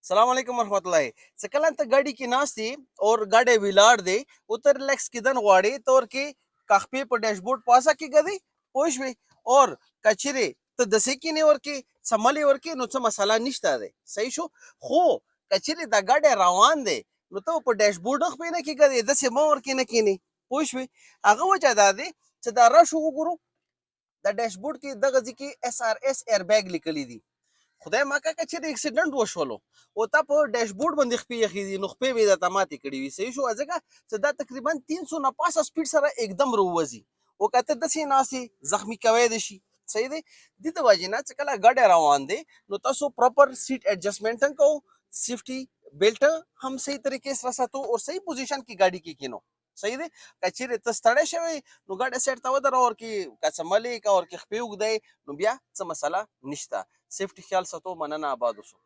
सलाम अलैकुम वरहमतुल्लाहि सकलन त गाड़ी की नास्ती और गाड़ी विलार दे उतर रिलैक्स किदन वाड़ी तोर की काखपे पर डैशबोर्ड पासा की गदी पोश भी और कचरे तो दसे की ने और की समले और की नुच मसाला निश्ता दे सही शो खो कचरे दा गाड़ी रवान दे नु तो पर डैशबोर्ड पे ने की गदी दसे म और की ने की ने पोश भी आगे वजह दादी چې دا را شو وګورو د ډیشبورډ کې دغه ځکه اس ار اس ایر بیگ لیکلي دي خدای ما کا چې د اکسیډنټ وشولو او تا په ډیشبورډ باندې خپې یخې دي نو خپې به د تماتې کړې وي صحیح شو ځکه چې دا تقریبا 300 نه پاسه سپیډ سره एकदम روزي او کته د سي ناسي زخمی کوي دي شي صحیح دی د دې وجه نه چې کله ګاډي روان دي نو تاسو پراپر سیټ ایڈجسټمنټ کو سیفٹی بیلٹ هم صحیح طریقې سره ساتو او صحیح پوزیشن کې ګاډي کې کینو صحیح دی کچېرې ته ستړی شوی نو ګاډي سیټ ته ودره اور کې کڅملې کا اور کې خپې وګدی نو بیا څه مسله نشته سیفٹی خیال ساتو مننه آباد اوسو